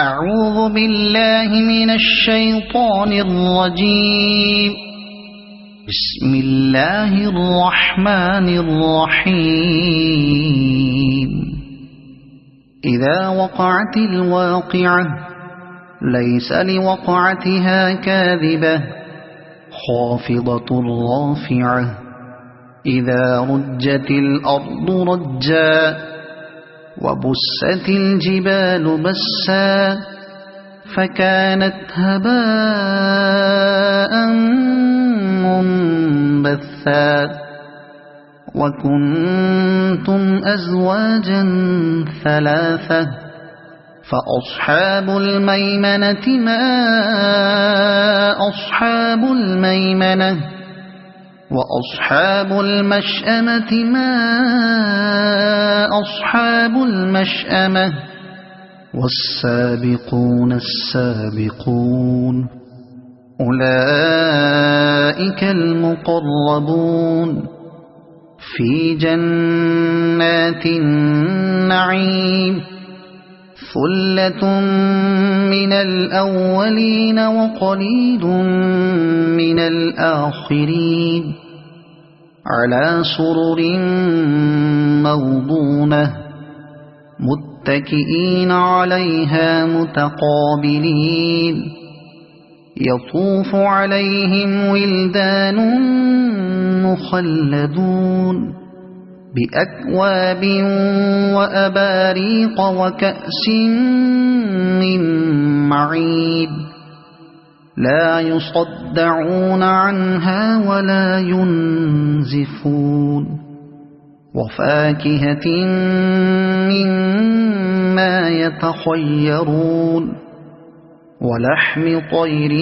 أعوذ بالله من الشيطان الرجيم. بسم الله الرحمن الرحيم. إذا وقعت الواقعة ليس لوقعتها كاذبة خافضة رافعة إذا رجت الأرض رجا وبست الجبال بسا فكانت هباء منبثا وكنتم أزواجا ثلاثة فأصحاب الميمنة ما أصحاب الميمنة وأصحاب المشأمة ما أصحاب المشأمة والسابقون السابقون أولئك المقربون في جنات النعيم ثلة من الأولين وقليل من الآخرين على سرر موضونة متكئين عليها متقابلين يطوف عليهم ولدان مخلدون بأكواب وأباريق وكأس من معين لا يصدعون عنها ولا ينزفون وفاكهة مما يتخيرون ولحم طير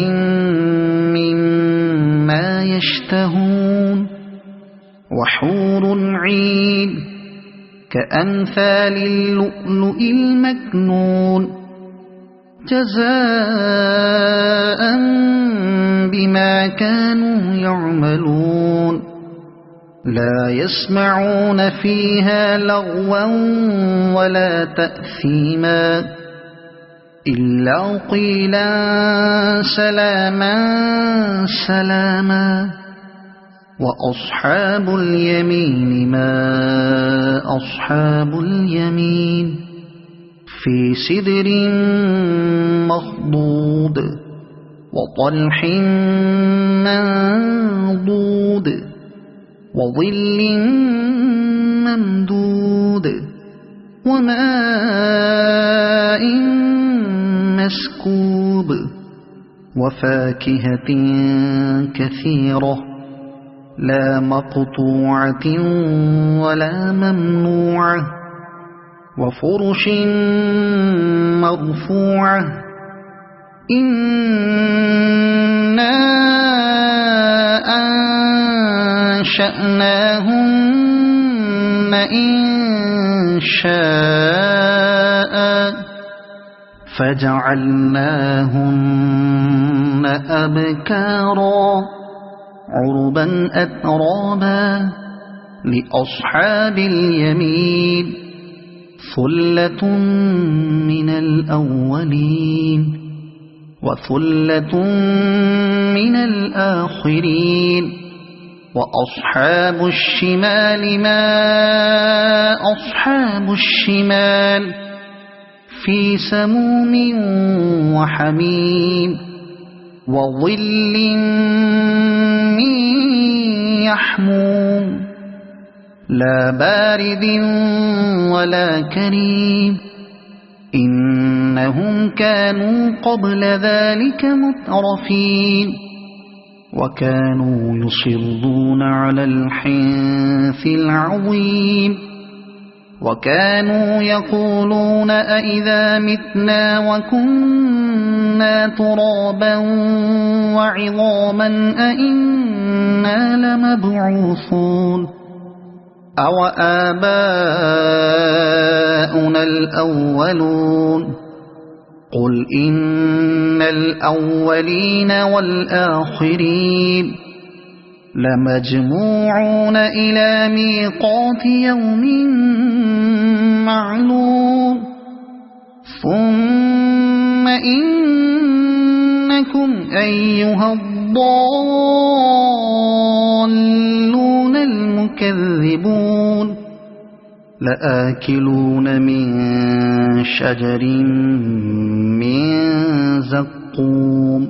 مما يشتهون وحور عين كأمثال اللؤلؤ المكنون جزاء بما كانوا يعملون لا يسمعون فيها لغوا ولا تأثيما إلا قيلا سلاما سلاما وأصحاب اليمين ما أصحاب اليمين في سدر مخضود وطلح منضود وظل ممدود وماء مسكوب وفاكهة كثيرة لا مقطوعة ولا ممنوعة وفرش مرفوعة إنا أنشأناهن إنشاء فجعلناهن أبكارا عربا أترابا لأصحاب اليمين ثلة من الأولين وثلة من الآخرين وأصحاب الشمال ما أصحاب الشمال في سموم وحميم وظل من يحموم لا بارد ولا كريم إنهم كانوا قبل ذلك مترفين وكانوا يصرون على الحنث العظيم وكانوا يقولون أئذا متنا وكنا ترابا وعظاما أئنا لمبعوثون أو آباؤنا الأولون قل إن الأولين والآخرين لمجموعون إلى ميقات يوم معلوم ثم أيها الضالون المكذبون لآكلون من شجر من زقوم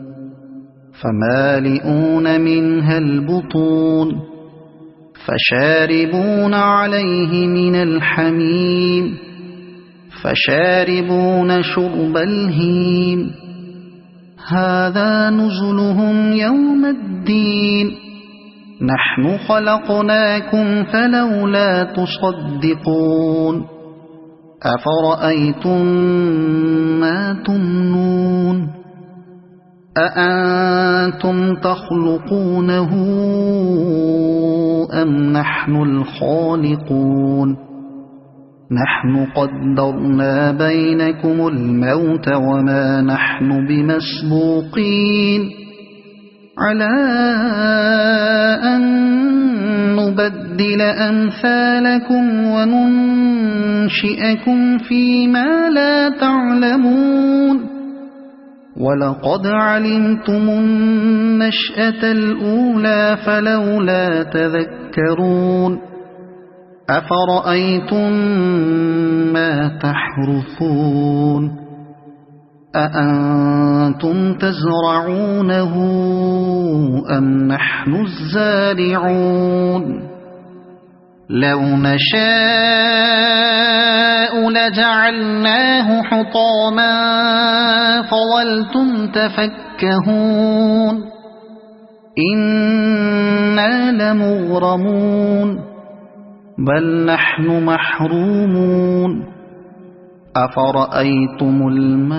فمالئون منها البطون فشاربون عليه من الحميم فشاربون شرب الهيم هذا نزلهم يوم الدين نحن خلقناكم فلولا تصدقون أفرأيتم ما تمنون أأنتم تخلقونه أم نحن الخالقون نحن قدرنا بينكم الموت وما نحن بمسبوقين على أن نبدل أمثالكم وننشئكم فيما لا تعلمون ولقد علمتم النشأة الأولى فلولا تذكرون أفرأيتم ما تحرثون أأنتم تزرعونه أم نحن الزارعون لو نشاء لجعلناه حطاما فظلتم تفكهون إنا لمغرمون بل نحن محرومون أفرأيتم الماء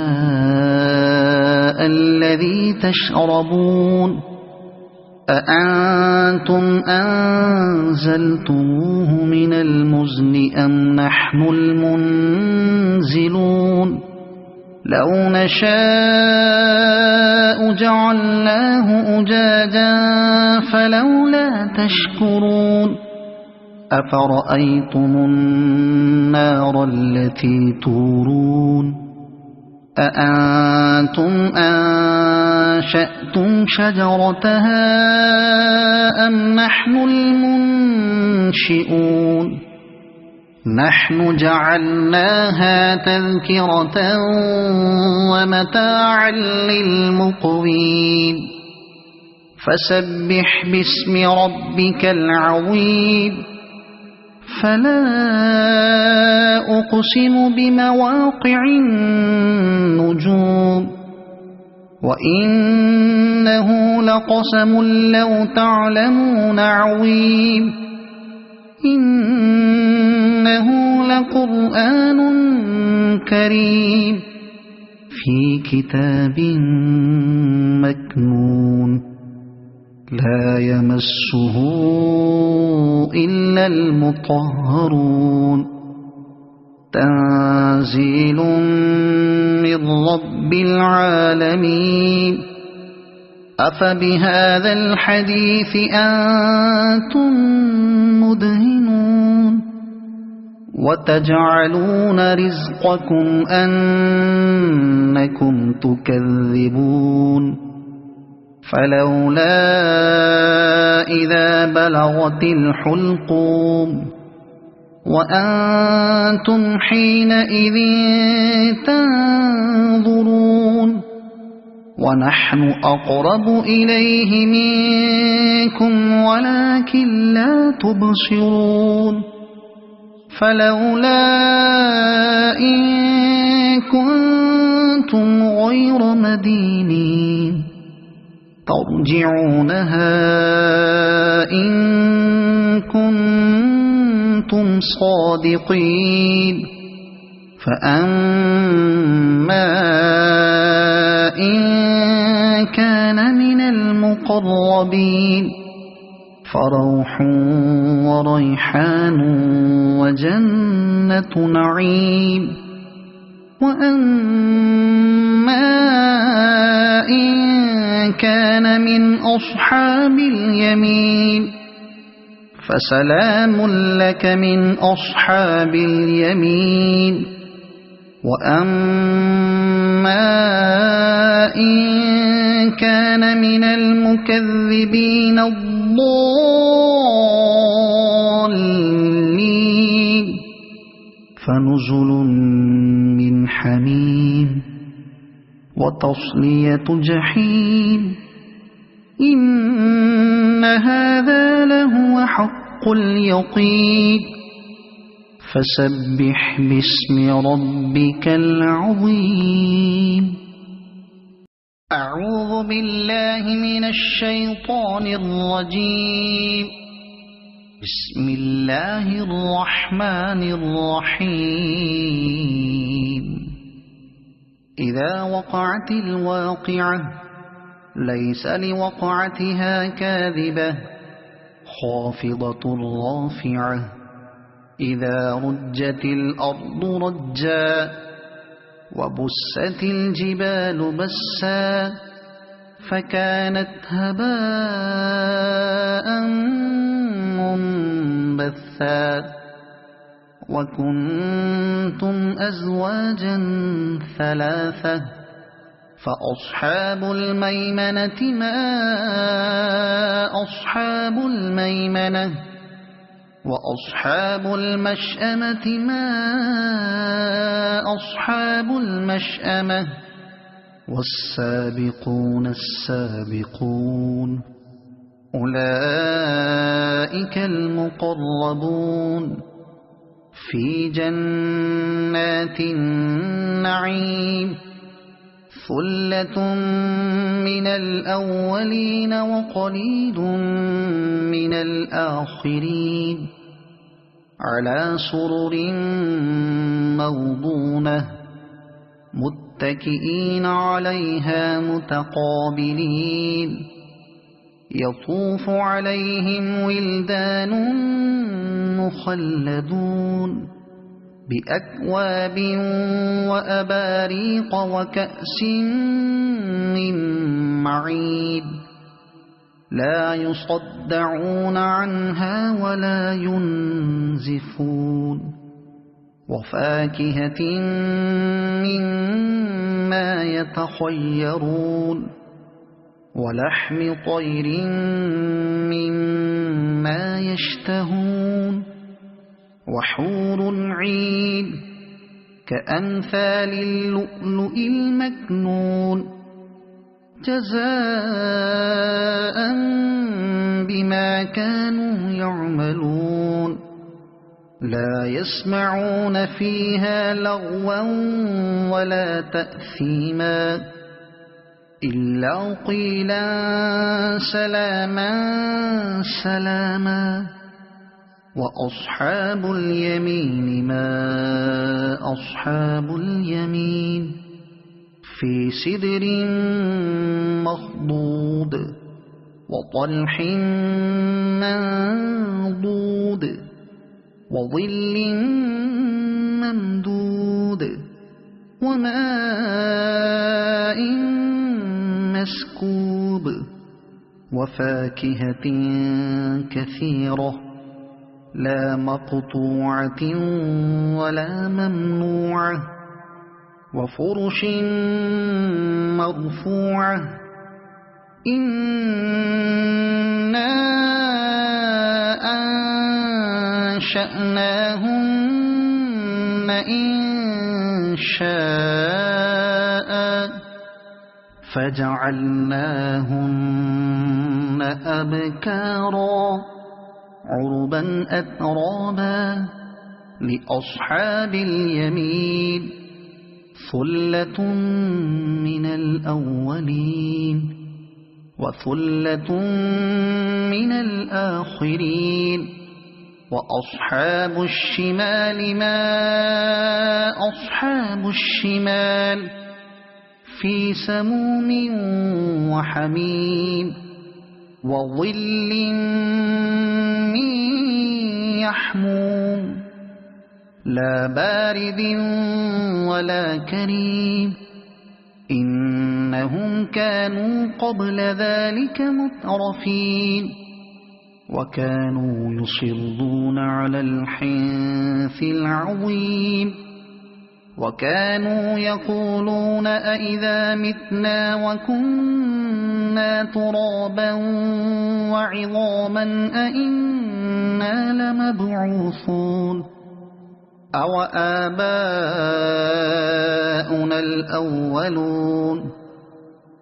الذي تشربون أأنتم أنزلتموه من المزن أم نحن المنزلون لو نشاء جعلناه أجاجا فلولا تشكرون أفرأيتم النار التي تورون أأنتم أنشأتم شجرتها أم نحن المنشئون نحن جعلناها تذكرة ومتاعا للمقوين فسبح باسم ربك العظيم فلا أقسم بمواقع النجوم وإنه لقسم لو تعلمون عظيم إنه لقرآن كريم في كتاب مكنون لا يمسه إلا المطهرون تنزيل من رب العالمين أفبهذا الحديث أنتم مدهنون وتجعلون رزقكم أنكم تكذبون فلولا إذا بلغت الحلقوم وأنتم حينئذ تنظرون ونحن أقرب إليه منكم ولكن لا تبصرون فلولا إن كنتم غير مدينين ترجعونها إن كنتم صادقين فأما إن كان من المقربين فروح وريحان وجنة نعيم وأما إن كان من أصحاب اليمين فسلام لك من أصحاب اليمين وأما إن كان المكذبين الضالين فنزل من حميم وتصلية جحيم إن هذا لهو حق اليقين فسبح باسم ربك العظيم أعوذ بالله من الشيطان الرجيم بسم الله الرحمن الرحيم إذا وقعت الواقعة ليس لوقعتها كاذبة خافضة رافعة إذا رجت الأرض رجا وبست الجبال بسا فكانت هباء منبثا وكنتم أزواجا ثلاثة فأصحاب الميمنة ما أصحاب الميمنة وأصحاب المشأمة ما أصحاب المشأمة والسابقون السابقون أولئك المقربون في جنات النعيم ثلة من الأولين وقليل من الآخرين على سرر موضونة متكئين عليها متقابلين يطوف عليهم ولدان مخلدون بأكواب وأباريق وكأس من معين لا يصدعون عنها ولا ينزفون وفاكهة مما يتخيرون ولحم طير مما يشتهون وحور عين كأمثال اللؤلؤ المكنون جزاء بما كانوا يعملون لا يسمعون فيها لغوا ولا تأثيما إلا قيلا سلاما سلاما وأصحاب اليمين ما أصحاب اليمين في سدر مخضود وطلح منضود وظل ممدود وماء مسكوب وفاكهة كثيرة لا مقطوعة ولا ممنوعة وفرش مرفوعة إنا أنشأناهن إنشاء فجعلناهن أبكارا عربا أترابا لأصحاب اليمين ثلة من الأولين وثلة من الآخرين وأصحاب الشمال ما أصحاب الشمال في سموم وحميم وظل من يحموم لا بارد ولا كريم إنهم كانوا قبل ذلك مترفين وكانوا يصرون على الحنث العظيم وكانوا يقولون أئذا متنا وكنا كنا ترابا وعظاما أئنا لمبعوثون أو آباؤنا الأولون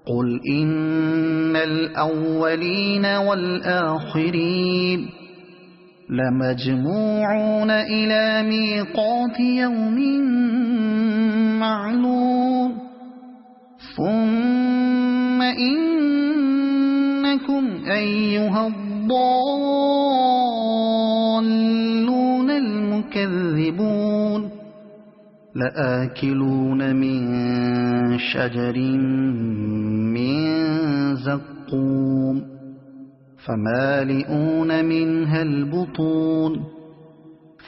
قل إن الأولين والآخرين لمجموعون إلى ميقات يوم معلوم ثم إنكم أيها الضالون المكذبون لآكلون من شجر من زقوم فمالئون منها البطون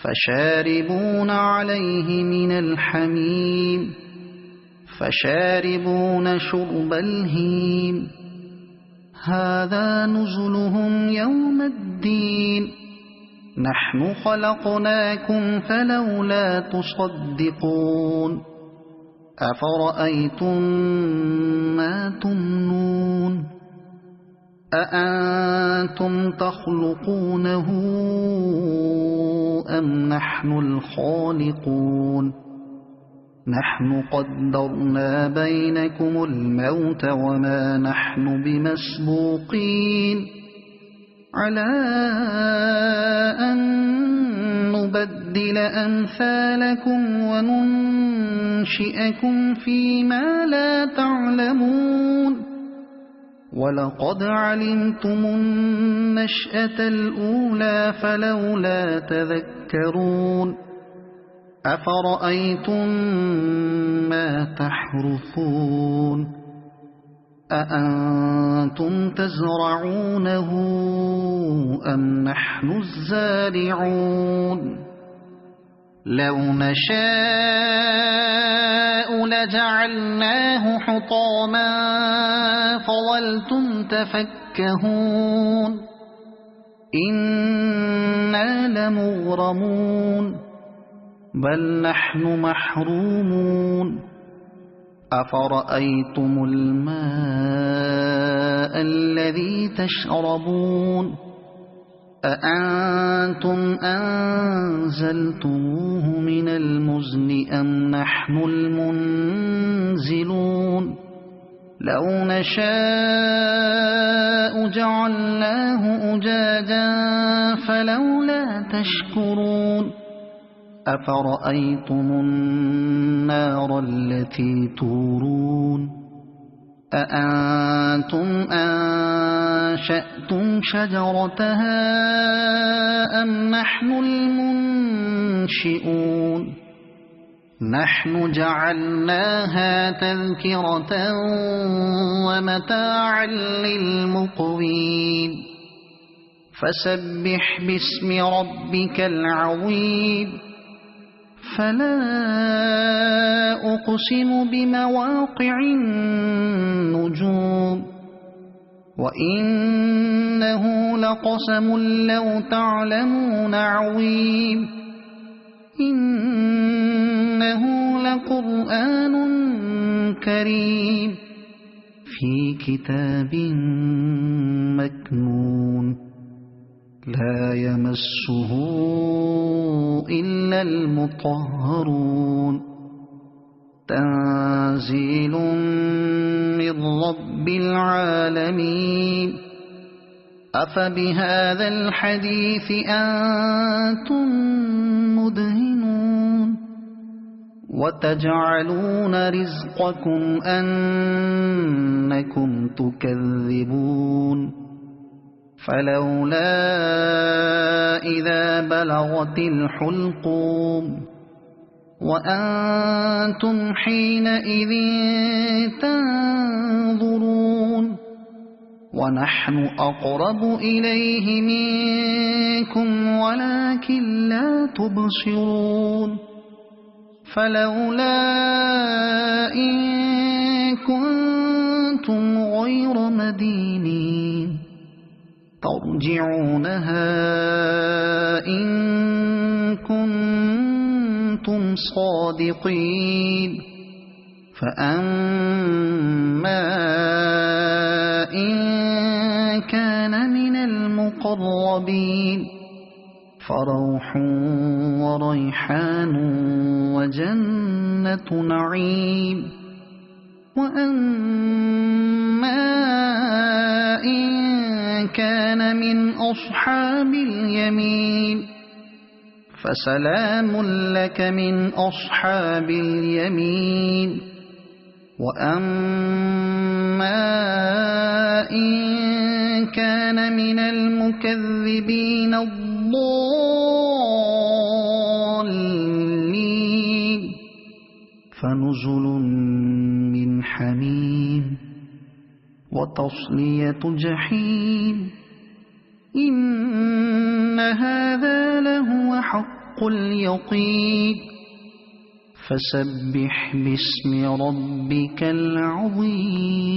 فشاربون عليه من الحميم فشاربون شرب الهيم هذا نزلهم يوم الدين نحن خلقناكم فلولا تصدقون أفرأيتم ما تمنون أأنتم تخلقونه أم نحن الخالقون نحن قدرنا بينكم الموت وما نحن بمسبوقين على أن نبدل أمثالكم وننشئكم فيما لا تعلمون ولقد علمتم النشأة الأولى فلولا تذكرون أفرأيتم ما تحرثون أأنتم تزرعونه أم نحن الزارعون لو نشاء لجعلناه حطاما فظلتم تفكهون إنا لمغرمون بل نحن محرومون أفرأيتم الماء الذي تشربون أأنتم أنزلتموه من المزن أم نحن المنزلون لو نشاء جعلناه أجاجا فلولا تشكرون أفرأيتم النار التي تورون أأنتم أنشأتم شجرتها أم نحن المنشئون نحن جعلناها تذكرة ومتاعا للمقوين فسبح باسم ربك العظيم فلا أقسم بمواقع النجوم وإنه لقسم لو تعلمون عظيم إنه لقرآن كريم في كتاب مكنون لا يمسه إلا المطهرون تنزيل من رب العالمين أفبهذا الحديث أنتم مدهنون وتجعلون رزقكم أنكم تكذبون فلولا إذا بلغت الحلقوم وأنتم حينئذ تنظرون ونحن أقرب إليه منكم ولكن لا تبصرون فلولا إن كنتم غير مدينين ترجعونها إن كنتم صادقين فأما إن فروح وريحان وجنة نعيم. وأما إن كان من أصحاب اليمين فسلام لك من أصحاب اليمين. وأما إن كان من المكذبين الضالين فنزل من حميم وتصلية جحيم. إن هذا لهو حق اليقين. فسبح باسم ربك العظيم.